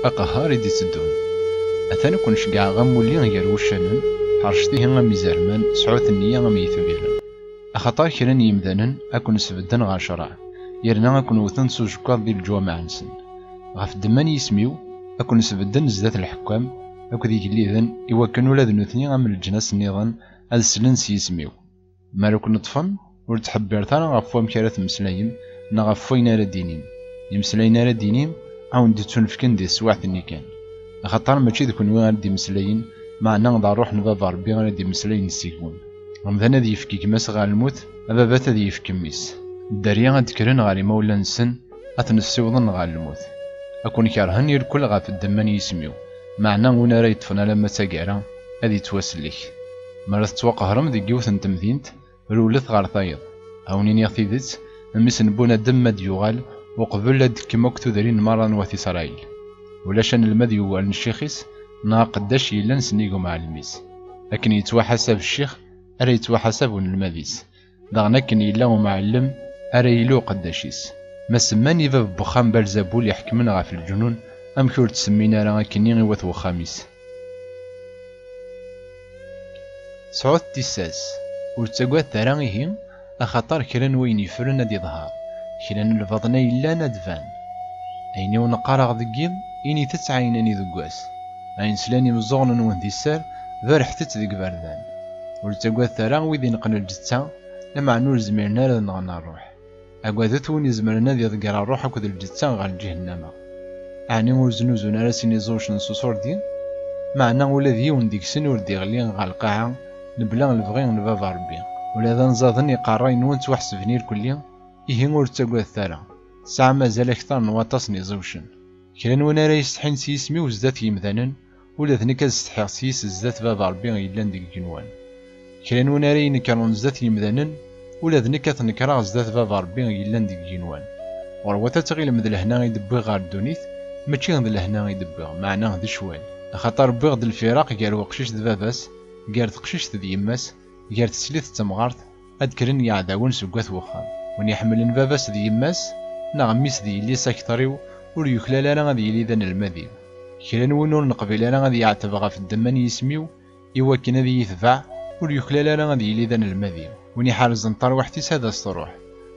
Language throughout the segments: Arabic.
أقهار إدي تدون أثاني كون شقع غمولي غير وشانن حرشتيه غم يزرمان سعوث النية غم يثبيرن أخطار كران يمدانن أكون سبدن غاشرع يرنا أكون وثن سوجكاض ديال الجوامع نسن غف الدمان يسميو أكون سبدن زدات الحكام أكو ذيك الليذن إوا كانوا ولاد نوثني غم الجناس النظام هاد السلنس يسميو مالو كون طفن ور تحبير ثانا غفوام كارث مسلايم نا غفوينا راه دينين يمسلاينا راه دينين عاون ديتون فكن دي سواعث كان خاطر ماشي ذوك نوي غادي مسلايين معنا نضع روح نبابا ربي غادي مسلايين نسيكون رمضان هادي يفكي كماس غا الموت أبابات هادي يفكي ميس الدريا غاد كرن غاري مولا نسن أتنسيوضن غا الموت أكون كارهن يركل غا في الدمان يسميو معنا ونا راه يطفنا لما تاكارا هادي تواسلك مرات توقهرم ديك يوث نتمدينت رولث غار طايض هاونين يغثيدت ميس نبونا دم ديوغال وقبل لاد كما كتو دارين مرة نواثي إسرائيل ولاشان المذي والن الشيخيس نا قداش يلا نسنيقو مع الميس لكن يتوحسب الشيخ أرى يتوحسب المذيس داغنا كن يلا ومعلم أرى يلو قداشيس ما سماني باب بخام بلزبول يحكمنا غا في الجنون أم كور تسمينا راه كني غيوث وخاميس سعود تيساس ورتقوات تراغيهي أخطر كران وين يفرن دي ظهار كران الفضنا يلا ندفان أيني ونقارغ ذقيم إني تتعينني ذقواس عين سلاني مزغن نوان دي السار فرحتت ذق بردان ورتقوات ثرا ويدي نقل الجتا لما نور زميرنا راه نغنى الروح أقوادت وين زمرنا ذي ذقر الروح أكد الجتا غال جهنم أعني ورزنوزونا راسيني زوش نصوصور دين معنا ولا ذيون ديك سن وردي غلين غا القاعة نبلا البغيان نبابا ربي ولا ذا نزاضني قراي نوان توحسبني الكلية إيه ورتقوات ثرا ساعة مازال أكثر نواطسني زوشن كران وانا راه يستحين سيسمي وزدات يمذانن ولا ذنك استحيا سيس زدات بابا ربي يلان ديك الجنوان كران وانا راه ينكرون زدات يمذانن ولا ذنك تنكرا زدات بابا ربي يلان ديك الجنوان ورواتا تغيل مذ لهنا يدبغ غار الدونيت ماشي غد لهنا يدبغ معناه ذي شوال خاطر بغ د الفراق كار وقشيش د باباس كار تقشيش د يماس كار تسليت تمغارت هاد كرن يعداون سكوات وخام ون يحملن باباس د يماس نا ميس دي اللي ساكتريو ور يخلال انا غادي يلي ذن المذي كرا وين ور نقبل انا غادي يعتبغ في الدمان يسميو ايوا كان هذي يتبع ور يخلال انا غادي يلي ذن المذي وين يحرز نطار وحتيس هذا الصروح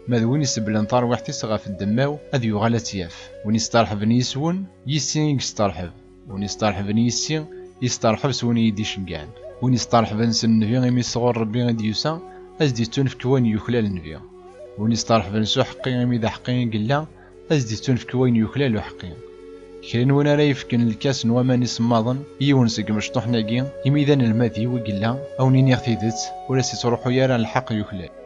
ماذ وين يسبل نطار وحتيس غا في الدماو هذا يغال تياف وين يسترحب يسون يسين يسترحب وين يسترحب يسين يسترحب سون يدي شنقان وين يسترحب نسن نبي غيمي صغور ربي غادي يوسا ازدي تنفك وين يخلال النبي وين يسترحب نسو حقي غيمي ذا حقي قلا ازدي تنفك وين يخلال حقي كاين وانا راه يفكن الكاس نوامان يسماضن يون سق مشطوح ناقي يميدان الماذي وقلا او نين يغتيدت ولا سيتروحو يارا الحق يخلال